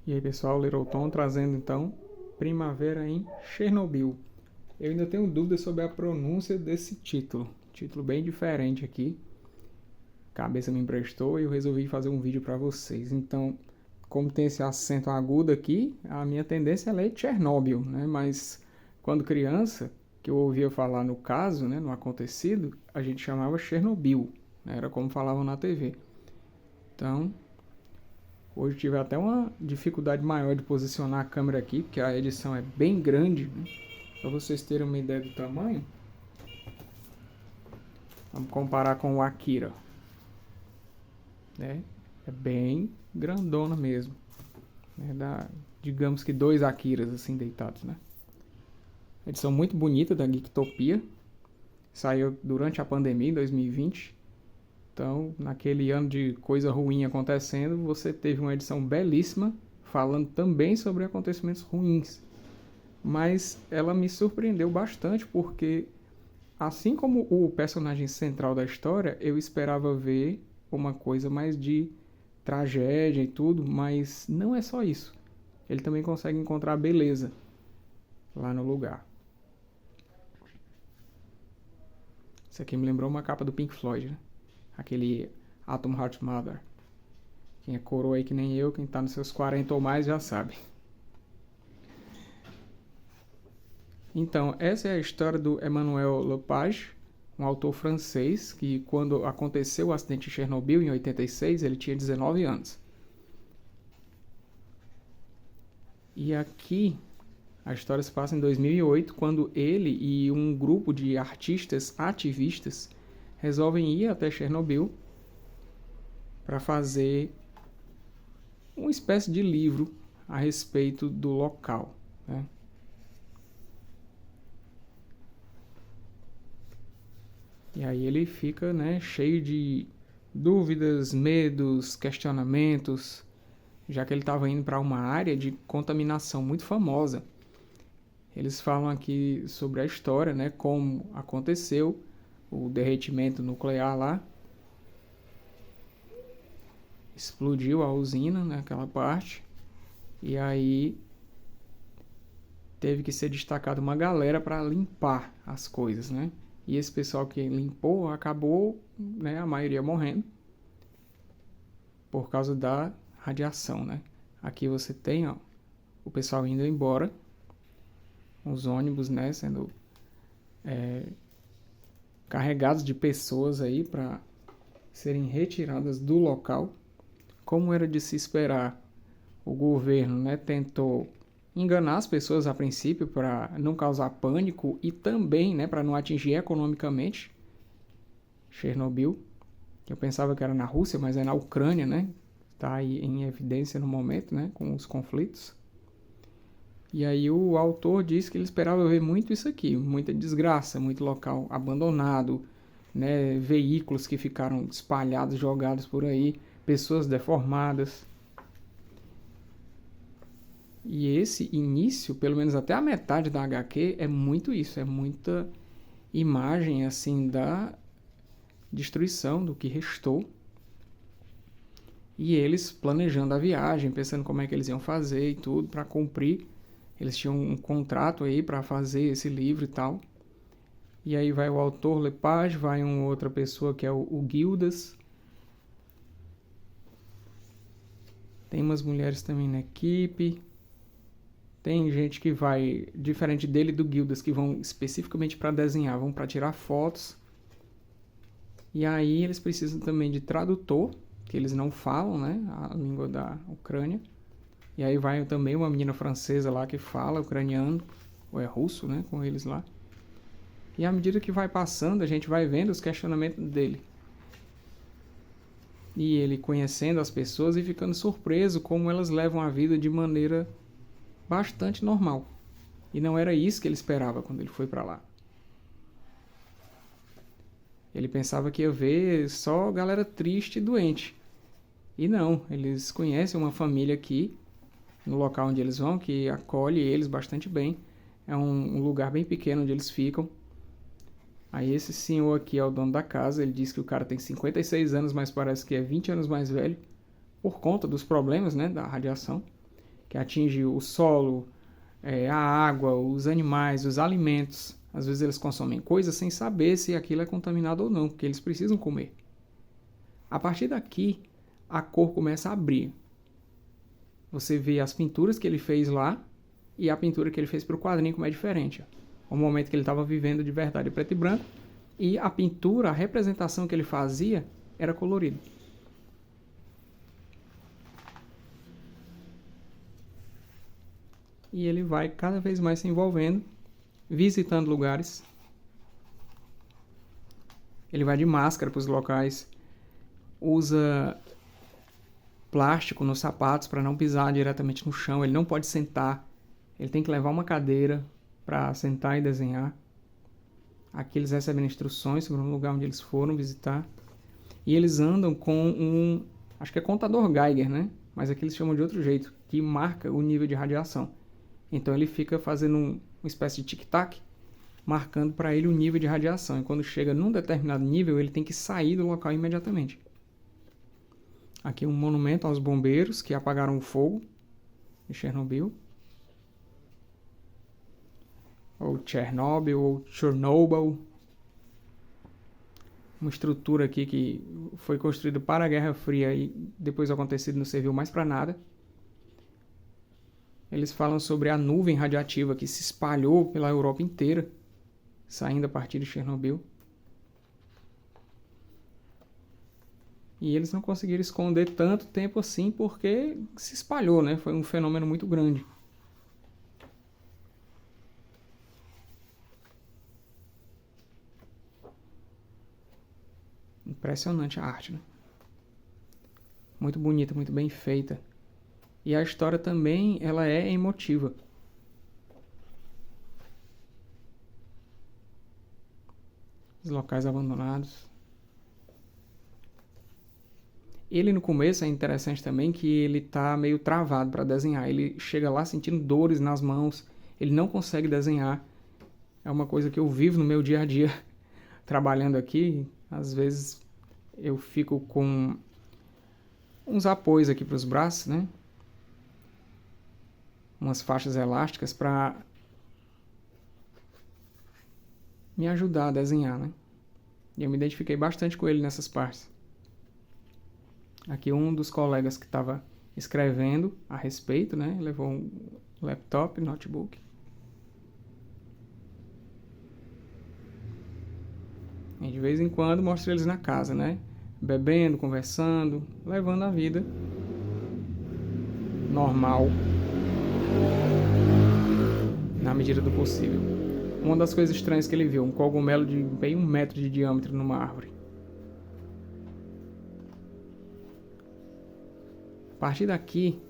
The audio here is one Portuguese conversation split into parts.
E aí pessoal, Little Tom trazendo então Primavera em Chernobyl. Eu ainda tenho dúvidas sobre a pronúncia desse título. Título bem diferente aqui. A cabeça me emprestou e eu resolvi fazer um vídeo para vocês. Então, como tem esse acento agudo aqui, a minha tendência é ler Chernobyl, né? Mas quando criança, que eu ouvia falar no caso, né, no acontecido, a gente chamava Chernobyl, né? Era como falavam na TV. Então, hoje tive até uma dificuldade maior de posicionar a câmera aqui, porque a edição é bem grande, né? Para vocês terem uma ideia do tamanho, vamos comparar com o Akira, né? É bem grandona mesmo, né? Digamos que 2 Akiras assim deitados, né? Edição muito bonita da Geektopia, saiu durante a pandemia em 2020. Então, naquele ano de coisa ruim acontecendo, você teve uma edição belíssima, falando também sobre acontecimentos ruins. Mas ela me surpreendeu bastante, porque assim como o personagem central da história, eu esperava ver uma coisa mais de tragédia e tudo, mas não é só isso. Ele também consegue encontrar beleza lá no lugar. Isso aqui me lembrou uma capa do Pink Floyd, né? Aquele Atom Heart Mother. Quem é coroa aí que nem eu, quem tá nos seus 40 ou mais já sabe. Então, essa é a história do Emmanuel Lepage, um autor francês que, quando aconteceu o acidente de Chernobyl, em 86, ele tinha 19 anos. E aqui, a história se passa em 2008, quando ele e um grupo de artistas ativistas resolvem ir até Chernobyl para fazer uma espécie de livro a respeito do local, né? E aí ele fica, né, cheio de dúvidas, medos, questionamentos, já que ele estava indo para uma área de contaminação muito famosa. Eles falam aqui sobre a história, né, como aconteceu o derretimento nuclear lá. Explodiu a usina naquela parte. E aí teve que ser destacado uma galera para limpar as coisas, né? E esse pessoal que limpou acabou, né, a maioria morrendo por causa da radiação, né? Aqui você tem, ó, o pessoal indo embora, os ônibus, né, sendo carregados de pessoas aí para serem retiradas do local. Como era de se esperar, o governo, né, tentou enganar as pessoas a princípio para não causar pânico e também, né, para não atingir economicamente Chernobyl. Eu pensava que era na Rússia, mas é na Ucrânia, né? Está aí em evidência no momento, né, com os conflitos. E aí o autor disse que ele esperava ver muito isso aqui, muita desgraça, muito local abandonado, né, veículos que ficaram espalhados, jogados por aí, pessoas deformadas. E esse início, pelo menos até a metade da HQ, é muito isso, é muita imagem assim da destruição do que restou. E eles planejando a viagem, pensando como é que eles iam fazer e tudo para cumprir. Eles tinham um contrato aí para fazer esse livro e tal. E aí vai o autor Lepage, vai uma outra pessoa que é o Gildas. Tem umas mulheres também na equipe. Tem gente que vai, diferente dele e do Gildas, que vão especificamente para desenhar, vão para tirar fotos. E aí eles precisam também de tradutor, que eles não falam, né, a língua da Ucrânia. E aí vai também uma menina francesa lá que fala ucraniano, ou é russo, né, com eles lá. E à medida que vai passando, a gente vai vendo os questionamentos dele. E ele conhecendo as pessoas e ficando surpreso como elas levam a vida de maneira bastante normal. E não era isso que ele esperava quando ele foi para lá. Ele pensava que ia ver só galera triste e doente. E não, eles conhecem uma família aqui, no local onde eles vão, que acolhe eles bastante bem. É um lugar bem pequeno onde eles ficam. Aí esse senhor aqui é o dono da casa, ele diz que o cara tem 56 anos, mas parece que é 20 anos mais velho, por conta dos problemas, né, da radiação. que atinge o solo, a água, os animais, os alimentos. Às vezes eles consomem coisas sem saber se aquilo é contaminado ou não, porque eles precisam comer. A partir daqui, a cor começa a abrir. Você vê as pinturas que ele fez lá e a pintura que ele fez para o quadrinho como é diferente. O momento que ele estava vivendo de verdade preto e branco, e a pintura, a representação que ele fazia era colorida. E ele vai cada vez mais se envolvendo, visitando lugares. Ele vai de máscara para os locais, usa plástico nos sapatos para não pisar diretamente no chão. Ele não pode sentar, ele tem que levar uma cadeira para sentar e desenhar. Aqui eles recebem instruções sobre um lugar onde eles foram visitar. E eles andam com acho que é contador Geiger, né? Mas aqui eles chamam de outro jeito, que marca o nível de radiação. Então ele fica fazendo uma espécie de tic-tac, marcando para ele o nível de radiação. E quando chega num determinado nível, ele tem que sair do local imediatamente. Aqui um monumento aos bombeiros que apagaram o fogo de Chernobyl. Ou Chernobyl, ou Chernobyl. Uma estrutura aqui que foi construída para a Guerra Fria e depois do acontecido não serviu mais para nada. Eles falam sobre a nuvem radiativa que se espalhou pela Europa inteira, saindo a partir de Chernobyl. E eles não conseguiram esconder tanto tempo assim porque se espalhou, né? Foi um fenômeno muito grande. Impressionante a arte, né? Muito bonita, muito bem feita. E a história também, ela é emotiva. Os locais abandonados. Ele no começo é interessante também que ele tá meio travado para desenhar. Ele chega lá sentindo dores nas mãos. Ele não consegue desenhar. É uma coisa que eu vivo no meu dia a dia trabalhando aqui. Às vezes eu fico com uns apoios aqui para os braços, né? Umas faixas elásticas para me ajudar a desenhar, né? E eu me identifiquei bastante com ele nessas partes. Aqui um dos colegas que estava escrevendo a respeito, né? Levou um laptop, notebook. E de vez em quando mostro eles na casa, né? Bebendo, conversando, levando a vida normal na medida do possível. Uma das coisas estranhas que ele viu, um cogumelo de bem 1 metro de diâmetro numa árvore. A partir daqui,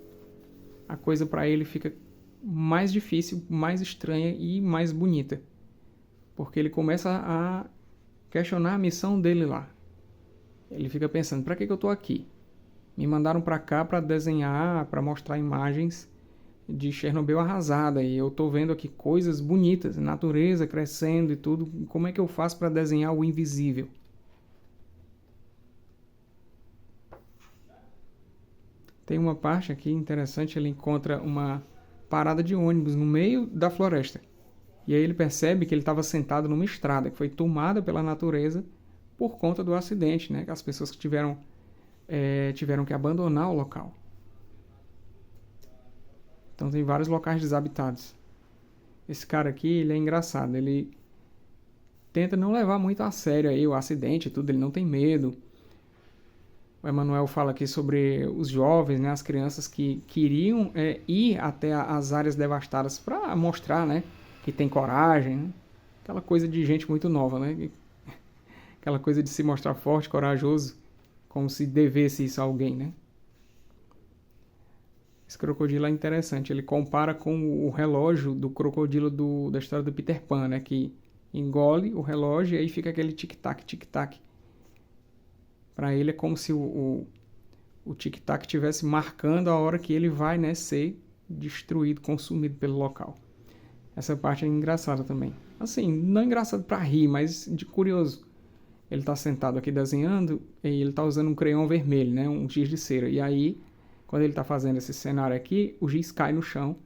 a coisa para ele fica mais difícil, mais estranha e mais bonita. Porque ele começa a questionar a missão dele lá. Ele fica pensando, para que eu estou aqui? Me mandaram para cá para desenhar, para mostrar imagens de Chernobyl arrasada, e eu estou vendo aqui coisas bonitas, natureza crescendo e tudo. Como é que eu faço para desenhar o invisível? Tem uma parte aqui interessante, ele encontra uma parada de ônibus no meio da floresta. E aí ele percebe que ele estava sentado numa estrada que foi tomada pela natureza por conta do acidente, né? As pessoas que tiveram que abandonar o local. Então tem vários locais desabitados. Esse cara aqui, ele é engraçado. Ele tenta não levar muito a sério aí o acidente e tudo. Ele não tem medo. O Emanuel fala aqui sobre os jovens, né? As crianças que queriam ir até as áreas devastadas para mostrar, né? Que tem coragem, né? Aquela coisa de gente muito nova, né? Aquela coisa de se mostrar forte, corajoso, como se devesse isso a alguém, né? Esse crocodilo é interessante. Ele compara com o relógio do crocodilo da história do Peter Pan, né? Que engole o relógio e aí fica aquele tic-tac, tic-tac. Para ele é como se o tic-tac estivesse marcando a hora que ele vai, né, ser destruído, consumido pelo local. Essa parte é engraçada também. Assim, não é engraçado para rir, mas de curioso. Ele está sentado aqui desenhando e ele está usando um crayon vermelho, né, um giz de cera. E aí Quando ele está fazendo esse cenário aqui, o giz cai no chão.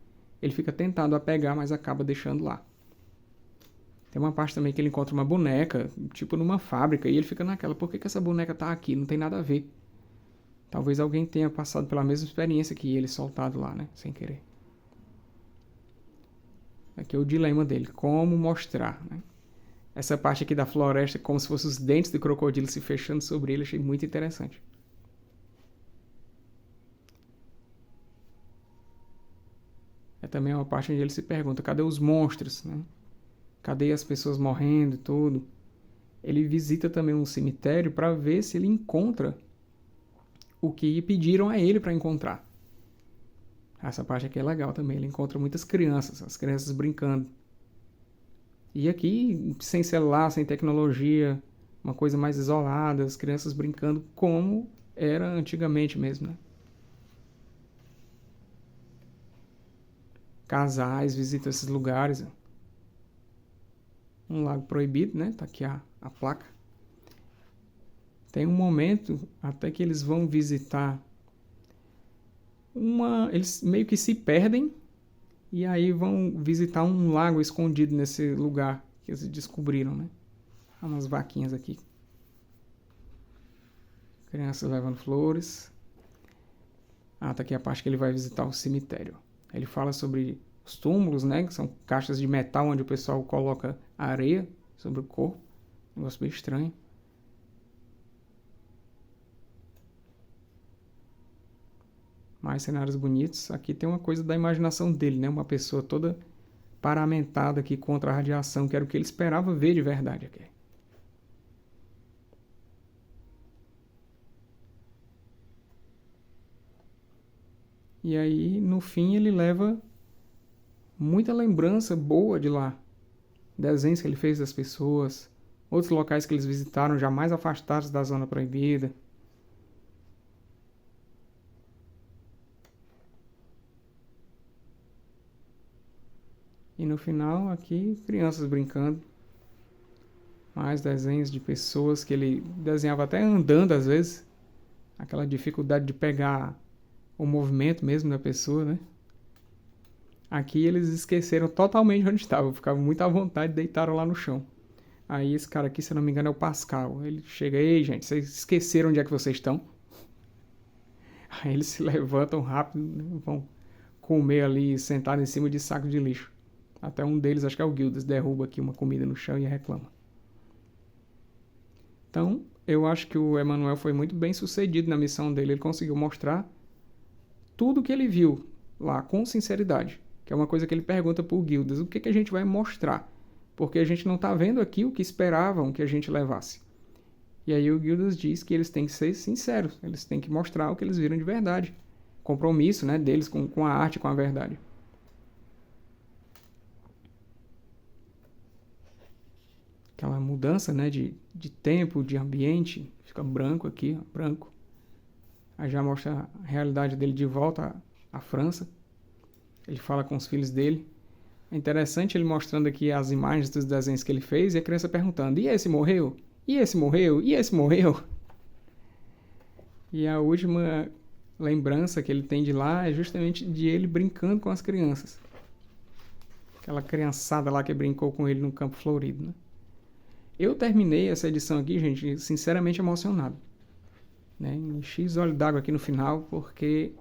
Ele fica tentando a pegar, mas acaba deixando lá. Tem uma parte também que ele encontra uma boneca, tipo numa fábrica, e ele fica naquela, por que essa boneca tá aqui? Não tem nada a ver. Talvez alguém tenha passado pela mesma experiência que ele, soltado lá, né? Sem querer. Aqui é o dilema dele, como mostrar, né? Essa parte aqui da floresta, como se fossem os dentes do crocodilo se fechando sobre ele, achei muito interessante. É também uma parte onde ele se pergunta, cadê os monstros, né? Cadê as pessoas morrendo e tudo? Ele visita também um cemitério para ver se ele encontra o que pediram a ele para encontrar. Essa parte aqui é legal também. Ele encontra muitas crianças, as crianças brincando. E aqui, sem celular, sem tecnologia, uma coisa mais isolada, as crianças brincando como era antigamente mesmo, né? Casais visitam esses lugares. Um lago proibido, né? Tá aqui a placa. Tem um momento até que eles vão visitar eles meio que se perdem e aí vão visitar um lago escondido nesse lugar que eles descobriram, né? Há umas vaquinhas aqui. Crianças levando flores. Tá aqui a parte que ele vai visitar o cemitério. Ele fala sobre os túmulos, né? Que são caixas de metal onde o pessoal coloca areia sobre o corpo. Um negócio bem estranho. Mais cenários bonitos. Aqui tem uma coisa da imaginação dele, né? Uma pessoa toda paramentada aqui contra a radiação, que era o que ele esperava ver de verdade aqui. E aí, no fim, ele leva muita lembrança boa de lá. Desenhos que ele fez das pessoas, outros locais que eles visitaram, já mais afastados da zona proibida. E no final, aqui, crianças brincando. Mais desenhos de pessoas que ele desenhava até andando às vezes. Aquela dificuldade de pegar o movimento mesmo da pessoa, né? Aqui eles esqueceram totalmente onde estavam. Ficavam muito à vontade e deitaram lá no chão. Aí esse cara aqui, se eu não me engano, é o Pascal. Ele chega, ei gente, vocês esqueceram onde é que vocês estão? Aí eles se levantam rápido, né? Vão comer ali sentado em cima de saco de lixo. Até um deles, acho que é o Gildas, derruba aqui uma comida no chão e reclama. Então, eu acho que o Emanuel foi muito bem sucedido na missão dele. Ele conseguiu mostrar tudo que ele viu lá com sinceridade. Que é uma coisa que ele pergunta pro Gildas. O que a gente vai mostrar? Porque a gente não está vendo aqui o que esperavam que a gente levasse. E aí o Gildas diz que eles têm que ser sinceros. Eles têm que mostrar o que eles viram de verdade. Compromisso, né, deles com a arte, com a verdade. Aquela mudança, né, de tempo, de ambiente. Fica branco aqui, ó, branco. Aí já mostra a realidade dele de volta à França. Ele fala com os filhos dele. É interessante ele mostrando aqui as imagens dos desenhos que ele fez e a criança perguntando, e esse morreu? E esse morreu? E esse morreu? E a última lembrança que ele tem de lá é justamente de ele brincando com as crianças. Aquela criançada lá que brincou com ele no Campo Florido, né? Eu terminei essa edição aqui, gente, sinceramente emocionado, né? Enchi os olhos d'água aqui no final, porque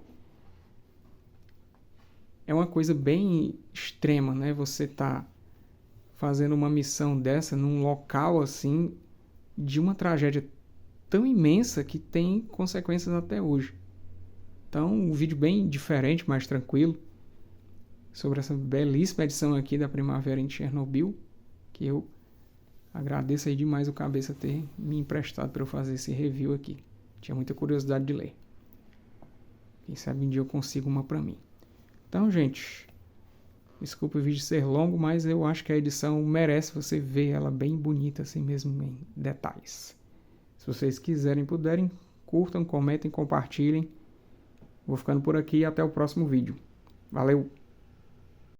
é uma coisa bem extrema, né? Você tá fazendo uma missão dessa num local assim, de uma tragédia tão imensa que tem consequências até hoje. Então, um vídeo bem diferente, mais tranquilo, sobre essa belíssima edição aqui da Primavera em Chernobyl, que eu agradeço aí demais o Cabeça ter me emprestado para eu fazer esse review aqui. Tinha muita curiosidade de ler. Quem sabe um dia eu consigo uma para mim. Então, gente, desculpa o vídeo ser longo, mas eu acho que a edição merece você ver ela bem bonita assim mesmo, em detalhes. Se vocês quiserem, puderem, curtam, comentem, compartilhem. Vou ficando por aqui e até o próximo vídeo. Valeu!